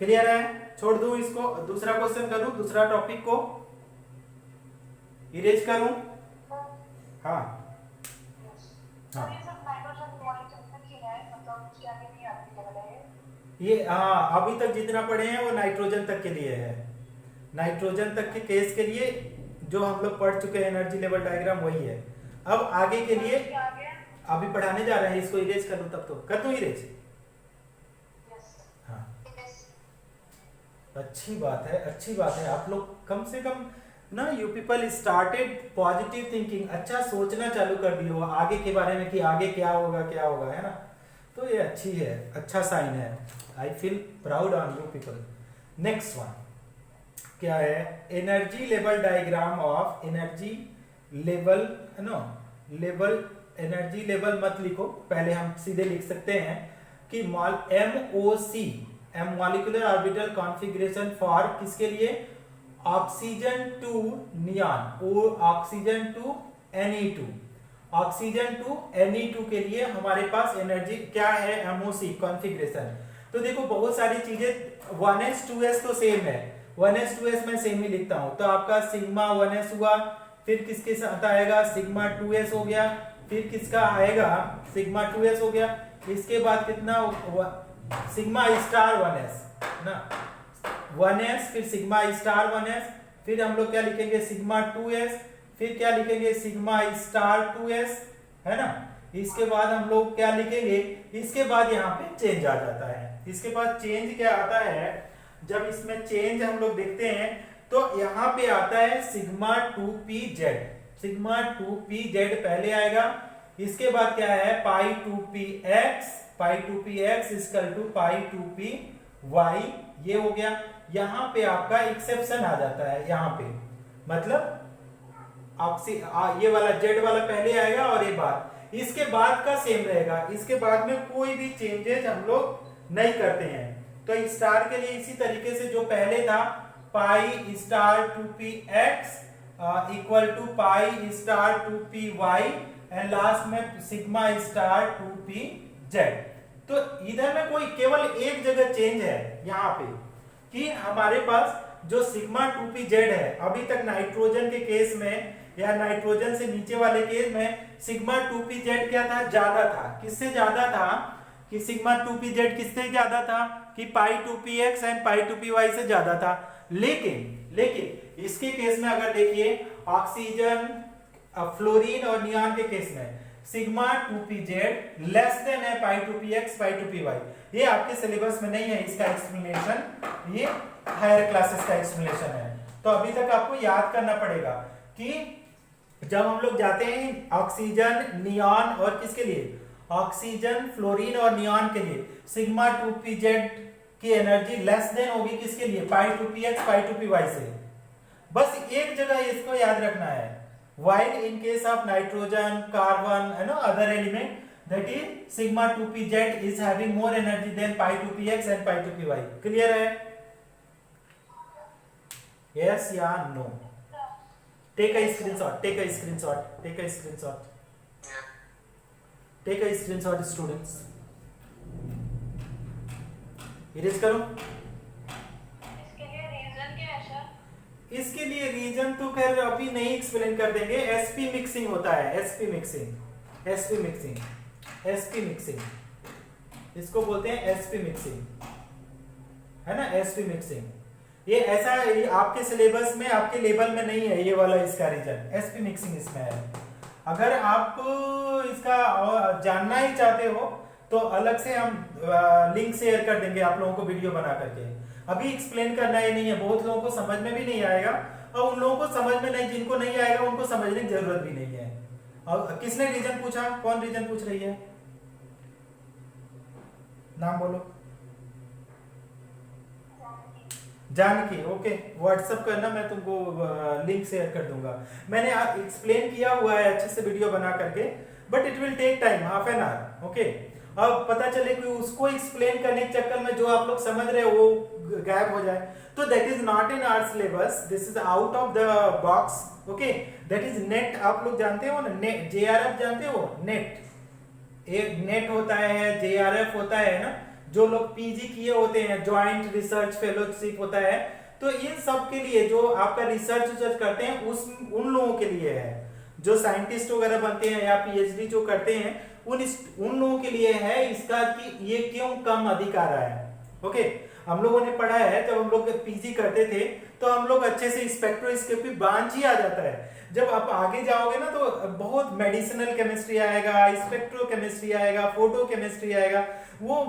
क्लियर है? छोड़ दूं इसको, दूसरा क्वेश्चन करूं, दूसरा टॉपिक को इरेज करूं। हाँ हाँ ये हाँ, अभी तक जितना पढ़े हैं वो नाइट्रोजन तक के लिए है। नाइट्रोजन तक के केस के लिए जो हम लोग पढ़ चुके हैं एनर्जी लेवल डायग्राम वही है। अब आगे के लिए अभी पढ़ाने जा रहे हैं, इसको इरेज कर दूं, तब तो कर दूं इरेज। हाँ अच्छी बात है, अच्छी बात है। आप लोग कम से कम ना, you people started positive thinking, अच्छा सोचना चालू कर दिए हो आगे के बारे में कि आगे क्या होगा क्या होगा, है ना। तो ये अच्छी है, अच्छा साइन है। I feel proud on you people. Next one क्या है, energy level diagram of energy level, no level, energy level मत लिखो, पहले हम सीधे लिख सकते हैं कि MOC, molecular orbital configuration for किसके लिए, oxygen to neon, oxygen to Ne2, oxygen to Ne2 के लिए हमारे पास एनर्जी क्या है, MOC कॉन्फ़िगरेशन। तो देखो बहुत सारी चीजें 1s 2s तो सेम है, 1s 2s मैं सेम ही लिखता हूं। तो आपका सिग्मा 1s हुआ, फिर किसके साथ आएगा, सिग्मा 2s हो गया, फिर किसका आएगा, सिग्मा 2s हो गया, इसके बाद कितना सिग्मा स्टार 1s ना, 1s, फिर सिग्मा स्टार 1s, फिर हम लोग क्या लिखेंगे, सिग्मा 2s, फिर क्या लिखेंगे, सिग्मा स्टार 2s, है ना। इसके बाद हम लोग क्या लिखेंगे, इसके बाद यहाँ पे चेंज आ जाता है। इसके बाद चेंज क्या आता है, जब इसमें चेंज हम लोग देखते हैं तो यहाँ पे आता है सिग्मा 2pz, सिग्मा 2pz पहले आएगा। इसके बाद क्या है, पाई 2px, pi 2px equal to pi 2py, ये हो गया। यहाँ पे आपका एक्सेप्शन आ जाता है, यहाँ पे मतलब ये वाला जेड वाला पहले आएगा और ये बात, इसके बाद का सेम रहेगा। इसके बाद में कोई भी चेंजेस हम लोग नहीं करते हैं। तो स्टार के लिए इसी तरीके से जो पहले था pi star 2px equal to pi star 2py and last में सिग्मा स्टार 2pz। तो इधर में कोई केवल एक जगह चेंज है यहाँ पे कि हमारे पास जो सिग्मा 2pz है, अभी तक नाइट्रोजन के केस में या नाइट्रोजन से नीचे वाले केस में सिग्मा 2pz क्या था, ज्यादा था। किससे ज्यादा था कि सिग्मा 2pz किससे ज्यादा था कि पाई 2px एंड पाई 2py से ज्यादा था। लेकिन इसके केस में अगर देखिए ऑक्सीजन, फ्लोरीन और नियॉन के केस में सिग्मा 2pz लेस देन है पाई 2px पाई 2py। ये आपके सिलेबस में नहीं है, इसका एक्सप्लेनेशन ये हायर क्लासेस का एक्सप्लेनेशन है। तो अभी तक आपको याद करना पड़ेगा कि जब हम लोग जाते हैं ऑक्सीजन, नियॉन और किसके लिए, ऑक्सीजन, फ्लोरीन और नियॉन के लिए सिग्मा 2pz की एनर्जी लेस देन होगी किसके लिए, पाई 2px पाई 2py से। बस एक जगह इसको याद रखना है, while in case of nitrogen, carbon, other element, that is sigma 2pz is having more energy than pi 2px and pi 2py. Clear है? Yes या no? Take a screenshot. Take a screenshot. Take a screenshot. Take a screenshot, students. Erase करो। इसके लिए reason तो खैर अभी नहीं explain कर देंगे। एसपी मिक्सिंग होता है, SP mixing, SP mixing, SP mixing, इसको बोलते हैं एसपी मिक्सिंग, है ना, एसपी मिक्सिंग। ये ऐसा ये आपके सिलेबस में, आपके लेवल में नहीं है ये वाला इसका रीजन, sp मिक्सिंग इसमें है। अगर आप इसका जानना ही चाहते हो तो अलग से हम लिंक शेयर कर देंगे आप लोगों को वीडियो बना करके। अभी एक्सप्लेन करना ही नहीं है, बहुत लोगों को समझ में भी नहीं आएगा, और उन लोगों को समझ में नहीं, जिनको नहीं आएगा उनको समझने की जरूरत भी नहीं है। और किसने रीजन पूछा, कौन रीजन पूछ रही है, नाम बोलो। जानकी, ओके, व्हाट्सएप करना, मैं तुमको लिंक शेयर कर दूंगा। मैंने एक्सप्लेन किया हुआ है अच्छे से वीडियो बना करके, but it will take time, half an hour, okay. अब पता चले कि उसको एक्सप्लेन करने के चक्कर में जो आप लोग समझ रहे हो वो गायब हो जाए, तो that is not in our syllabus, this is out of the box, okay. That is NET, आप लोग जानते हो ना, नेट, JRF जानते हो, नेट, एक नेट होता है, JRF होता है ना, जो लोग पीजी किए होते हैं, ज्वाइंट रिसर्च फेलोशिप होता है, तो इन सब के लिए जो आपका रिसर्च करते हैं उन लोगों के लिए है, जो साइंटिस्ट वगैरह बनते हैं या पीएचडी जो करते हैं उन लोगों के लिए है इसका कि ये क्यों कम अधिक आ रहा है, ओके। हम लोगों ने पढ़ा है, जब हम लोग पीजी करते थे तो हम लोग अच्छे से स्पेक्ट्रोस्कोपी बांझ ही आ जाता है। जब आप आगे जाओगे ना तो बहुत मेडिसिनल केमिस्ट्री आएगा, स्पेक्ट्रोकेमिस्ट्री आएगा, फोटो केमिस्ट्री आएगा, वो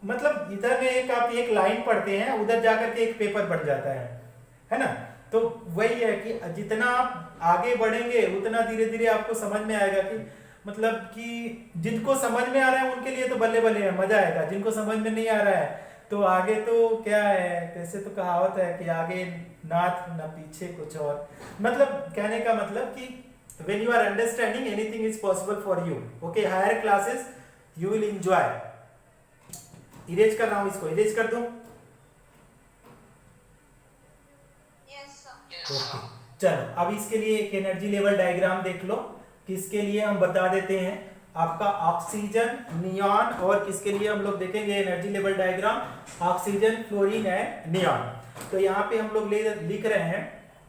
मतलब इधर में एक लाइन पढ़ते हैं, उधर जाकर के एक पेपर बन जाता है ना। तो वही है कि जितना आप आगे बढ़ेंगे उतना धीरे धीरे आपको समझ में आएगा कि मतलब कि जिनको समझ में आ रहा है उनके लिए तो बल्ले बल्ले है, मजा आएगा। जिनको समझ में नहीं आ रहा है तो आगे तो क्या है, कैसे तो कहावत है कि आगे नाथ न पीछे कुछ और, मतलब कहने का मतलब कि when you are understanding anything is possible for you, okay, higher classes you will enjoy। Erase कर रहा हूं, इसको इरेज कर दूं, Yes, sir. Yes, okay. sir. चलो अब इसके लिए एक एनर्जी लेवल डायग्राम देख लो, किसके लिए हम बता देते हैं, आपका ऑक्सीजन, नियॉन, और किसके लिए हम लोग देखेंगे energy level diagram, oxygen, fluorine and neon. तो यहाँ पे हम लोग लिख रहे हैं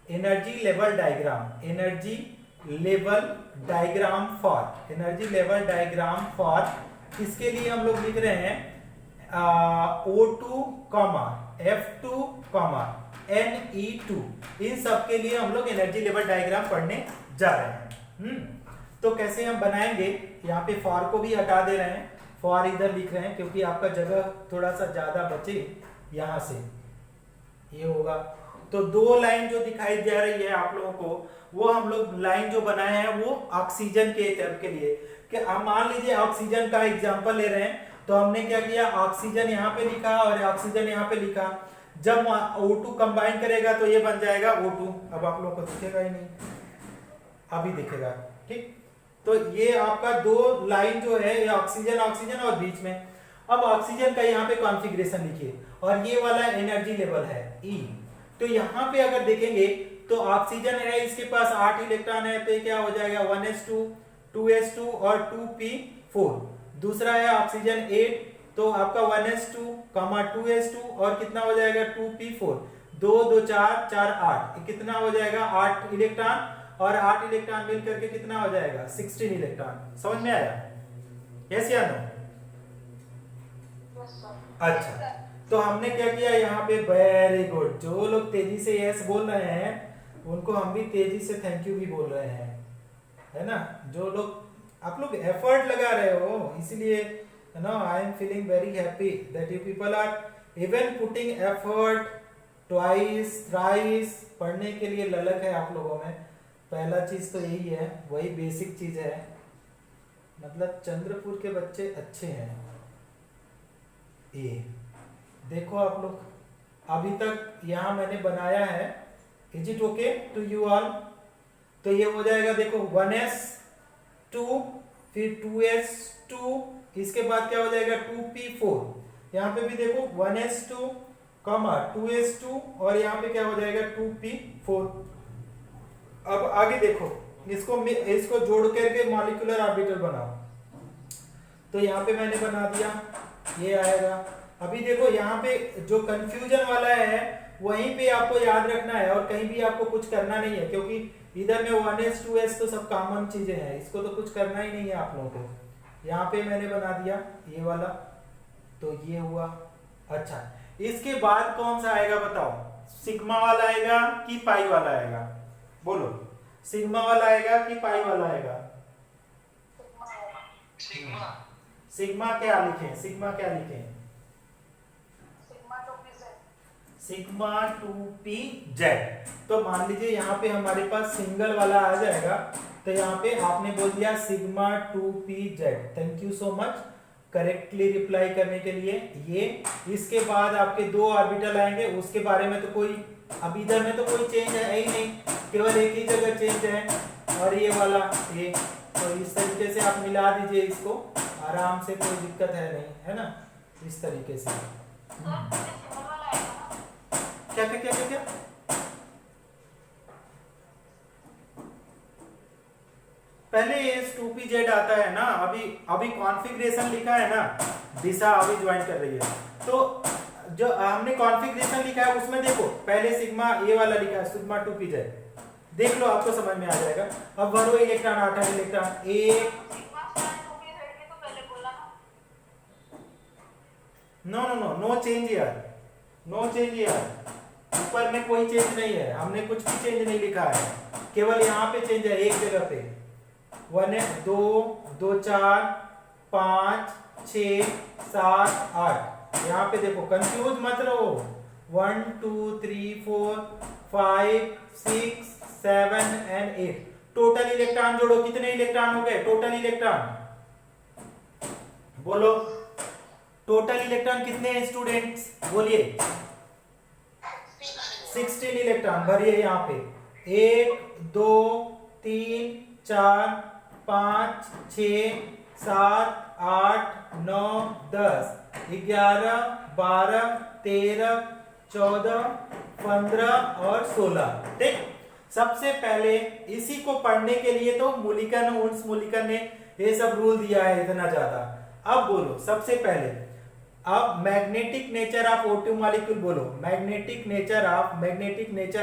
energy level diagram, energy level diagram for, energy level diagram for किसके लिए हम लोग लिख रहे हैं, O2, F2, Ne2, इन सब के लिए हम लोग एनर्जी लेवल डायग्राम पढ़ने जा रहे हैं। तो कैसे हम बनाएंगे, यहाँ पे फॉर को भी हटा दे रहे हैं, फॉर इधर लिख रहे हैं क्योंकि आपका जगह थोड़ा सा ज्यादा बचे, यहां से ये होगा। तो दो लाइन जो दिखाई दे रही है आप लोगों को, वो हम लोग लाइन जो बनाए हैं वो ऑक्सीजन के टर्म के लिए, कि आप मान लीजिए ऑक्सीजन का एग्जांपल ले रहे हैं, तो हमने क्या किया, ऑक्सीजन यहाँ पे लिखा और ऑक्सीजन यहाँ पे लिखा। जब O2 कंबाइन करेगा तो ये बन जाएगा O2। अब आप लोगों को दिखेगा ही नहीं, अभी दिखेगा, ठीक। तो ये आपका दो लाइन जो है, ये ऑक्सीजन ऑक्सीजन और बीच में। अब ऑक्सीजन का यहाँ पे कॉन्फ़िगरेशन लिखिए, और ये वाला एनर्जी लेवल है E। तो यहाँ पे अगर देखेंगे तो ऑक्सीजन है, इसके पास 8 इलेक्ट्रॉन है, तो ये क्या हो जाएगा 1s2, 2s2 और 2p4। दूसरा है ऑक्सीजन 8, तो आपका 1s2, 2s2 और कितना हो जाएगा 2p4, 2 2 4 4 8, कितना हो जाएगा 8 इलेक्ट्रॉन, और 8 इलेक्ट्रॉन मिल करके कितना हो जाएगा 16 इलेक्ट्रॉन। समझ में आया, यस या नो? Yes, sir. अच्छा, तो हमने क्या किया यहाँ पे, वेरी गुड। जो लोग तेजी से यस बोल रहे हैं उनको हम भी तेजी से थैंक यू भी बोल रहे हैं, है ना। जो लोग आप लोग एफर्ट लगा रहे हो, इसलिए no I am feeling very happy that you people are even putting effort, twice thrice, पढ़ने के लिए ललक है आप लोगों में। पहला चीज तो यही है, वही बेसिक चीज है, मतलब चंद्रपुर के बच्चे अच्छे हैं। ए देखो आप लोग, अभी तक यहां मैंने बनाया है, is it okay to you all? तो ये हो जाएगा, देखो 1s2, फिर 2s2, इसके बाद क्या हो जाएगा 2p4। यहाँ पे भी देखो 1s2, 2s2, और यहाँ पे क्या हो जाएगा 2p4। अब आगे देखो, इसको जोड़ करके मॉलिक्यूलर ऑर्बिटल बनाओ। तो यहाँ पे मैंने बना दिया, ये आएगा। अभी देखो यहाँ पे जो कंफ्यूजन वाला है वहीं पे आपको याद रखना है, और कहीं भी आपको कुछ करना नहीं है, क्योंकि इधर में 1s 2s तो सब कॉमन चीजें हैं, इसको तो कुछ करना ही नहीं है आप लोगों को। यहाँ पे मैंने बना दिया ये वाला, तो ये हुआ। अच्छा, इसके बाद कौन सा आएगा बताओ? सिग्मा वाला आएगा कि पाई वाला आएगा? बोलो, सिग्मा वाला आएगा कि पाई वाला आएगा? Sigma. सिग्मा क्या लिखें? सिग्मा क्या लिखें? Sigma two P Z. Sigma 2p Z. तो मान लीजिए यहाँ पे हमारे पास सिंगल वाला आ जाएगा, तो यहाँ पे आपने बोल दिया sigma 2p Z. Thank you so much correctly reply करने के लिए। ये इसके बाद आपके दो ऑर्बिटल आएंगे, उसके बारे में तो कोई अब इधर में तो कोई चेंज है ही नहीं, केवल एक ही जगह चेंज है और ये वाला ये। तो इस तरीके से आप मिला दीजिए इसको आराम से, कोई दिक्कत है नहीं, है ना? इस तरीके से क्या क्या क्या क्या क्या पहले एस 2pz आता है ना, अभी कॉन्फ़िगरेशन लिखा है ना, दिशा अभी ज्वाइन कर रही है। तो जो हमने कॉन्फ़िगरेशन लिखा है उसमें देखो, पहले सिग्मा ए वाला लिखा है सिग्मा 2pz, देख लो आपको समझ में आ जाएगा। अब भरो इलेक्ट्रॉन 8 इलेक्ट्रॉन एक, sigma star two P Z के तो पहले बोला ना। No no no no change यार, नो चेंज यार, ऊपर में कोई चेंज नहीं है, हमने कुछ भी चेंज नहीं लिखा है, केवल यहाँ पे चेंज है एक जगह पे। 1 2 2 4 5 6 7 8, यहाँ पे देखो, कंफ्यूज मत रहो। 1 2 3 4 5 6 7 एंड 8, टोटल इलेक्ट्रॉन जोड़ो, कितने इलेक्ट्रॉन हो गए टोटल इलेक्ट्रॉन? बोलो, टोटल इलेक्ट्रॉन कितने हैं स्टूडेंट्स? बोलिए। 16 इलेक्ट्रॉन भरिए यहाँ पे। 1 2 3 4 5 6 7 8 9 10 11 12 13 14 15 और 16। ठीक, सबसे पहले इसी को पढ़ने के लिए तो मूलिकन उन्स मूलिकन ने ये सब रूल दिया है इतना ज्यादा। अब बोलो सबसे पहले, अब magnetic nature of O2 molecule बोलो, मैग्नेटिक नेचर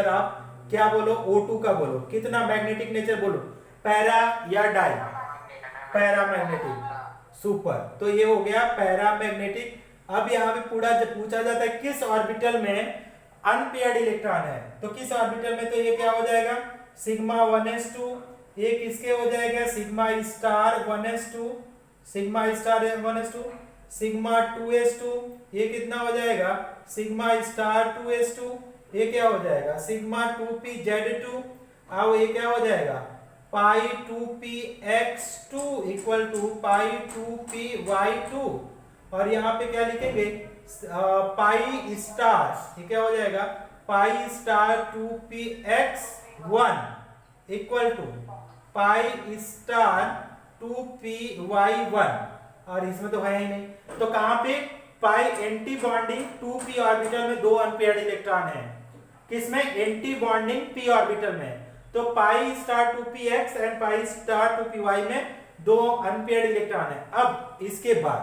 ऑफ क्या बोलो? O2 का बोलो, कितना मैग्नेटिक नेचर बोलो? पैरा या डाई? Paramagnetic, super. तो ये हो गया पैरामैग्नेटिक। अब यहाँ पे पूरा जब पूछा जाता है किस ऑर्बिटल में अनपेयर्ड इलेक्ट्रॉन है, तो किस ऑर्बिटल में? तो ये क्या हो जाएगा? सिग्मा 1s2, ये किसके हो जाएगा? Sigma star 1s2, sigma star 1s2, sigma 2s2, ये कितना हो जाएगा? सिग्मा स्टार 2s2, ये क्या हो जाएगा? सिग्मा 2pz2, अब ये क्या हो जाएगा? Pi 2px2 equal to pi 2py2, और यहाँ पे क्या लिखेंगे? पाई स्टार, ये क्या हो जाएगा? Pi star 2px1 equal to pi star 2py1, और इसमें तो है ही नहीं, तो कहां पे? पाई एंटी बॉन्डिंग 2p ऑर्बिटल में दो अनपेयर्ड इलेक्ट्रॉन है, किसमें? एंटी बॉन्डिंग p ऑर्बिटल में। तो पाई star 2px and pi star 2py में दो अनपेयर्ड इलेक्ट्रॉन है। अब इसके बाद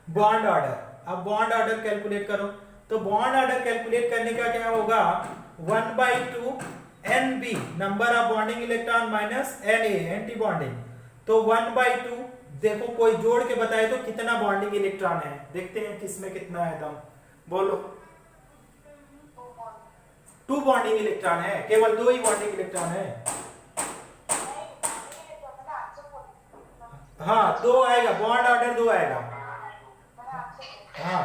बॉन्ड ऑर्डर, अब बॉन्ड ऑर्डर कैलकुलेट करो। तो बॉन्ड ऑर्डर कैलकुलेट करने का क्या होगा? 1/2 NB number of bonding electron minus Na anti bonding. तो 1/2, देखो कोई जोड़ के बताए तो कितना बॉन्डिंग इलेक्ट्रॉन है, देखते हैं किसमें कितना है दम। बोलो, 2 बॉन्डिंग इलेक्ट्रॉन है, केवल 2 ही बॉन्डिंग इलेक्ट्रॉन है। हाँ 2 आएगा, बॉन्ड ऑर्डर 2 आएगा। हाँ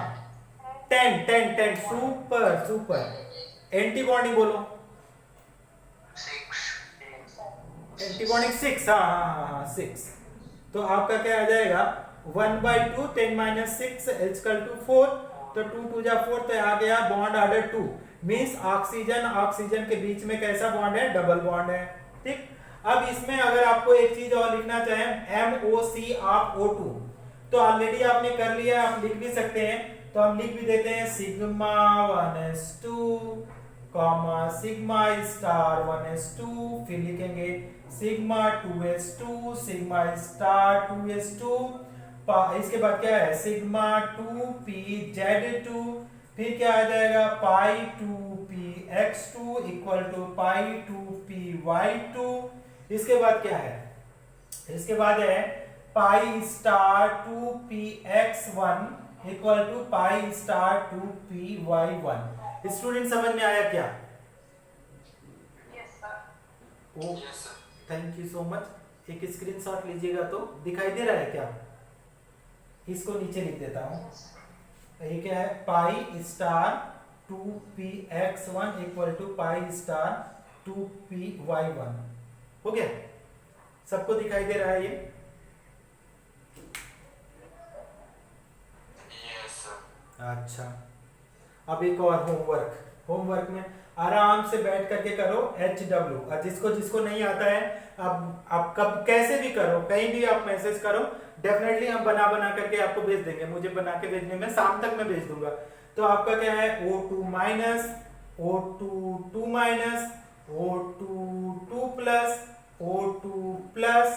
10 सुपर सुपर। एंटी बॉन्डिंग बोलो, 6. एंटी बॉन्डिंग 6, हाँ 6। तो आपका क्या आ जाएगा? 1/2 10 - 6 = 4, तो 2 2 जा 4, तो आ गया बॉन्ड ऑर्डर 2। मींस ऑक्सीजन के बीच में कैसा बॉन्ड है? डबल बॉन्ड है। ठीक, अब इसमें अगर आपको एक चीज और लिखना चाहें, MOC ऑफ O2, तो ऑलरेडी आपने कर लिया, आप लिख भी सकते हैं, तो हम लिख भी देते हैं sigma 1s2 sigma star 1s2, फिर लिखेंगे sigma 2s2 sigma star 2s2, इसके बाद क्या है? सिग्मा 2pz2, फिर क्या आ जाएगा? Pi 2px2 equal to pi 2py2। इसके बाद क्या है? इसके बाद है pi star 2px1 equal to pi star 2py1। Student समझ में आया क्या? Yes, sir. Oh Yes, sir. Thank you so much. एक स्क्रीनशॉट लीजिएगा तो दिखाई दे रहा है क्या? इसको नीचे लिख देता हूँ। ये क्या है? Pi star 2px1 equal to pi star 2py1। हो गया? सबको दिखाई दे रहा है ये? Yes, sir. अच्छा, अब एक और होमवर्क में आराम से बैठ करके करो HW। और जिसको जिसको नहीं आता है अब आप कब कैसे भी करो, कहीं भी आप मैसेज करो, डेफिनेटली हम बना करके आपको भेज देंगे। मुझे बना के भेजने में शाम तक मैं भेज दूंगा। तो आपका क्या है? O2 minus, O2 2 minus, O2 2 plus, O2 plus,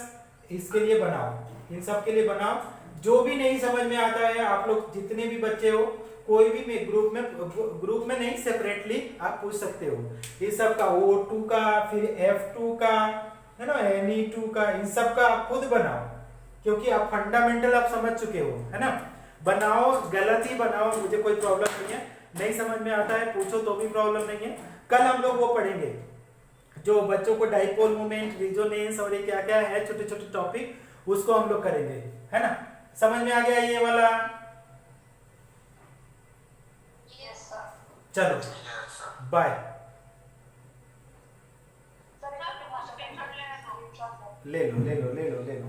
इसके लिए बनाओ, इन सब के लिए बनाओ। जो भी नहीं समझ में आता है, आप लोग जितने भी बच्चे हो, कोई भी ग्रुप में नहीं, सेपरेटली आप पूछ सकते हो। ये सब का O2 का, फिर F2 का, है ना, Ne2 का, इन सब का आप खुद बनाओ, क्योंकि आप फंडामेंटल आप समझ चुके हो, है ना। बनाओ, गलत ही बनाओ, मुझे कोई प्रॉब्लम नहीं है। नहीं समझ में आता है पूछो तो भी प्रॉब्लम नहीं है। कल हम लोग वो पढ़ेंगे जो बच्चों को डाइपोल मोमेंट, रेजोनेंस और ये क्या क्या है छोटे छोटे टॉपिक, उसको हम लोग करेंगे, है ना। समझ में आ गया ये वाला? Yes, sir. चलो Yes, sir. बाय। Sir, एक screenshot लेना है, screenshot ले लो ले लो ले लो ले लो।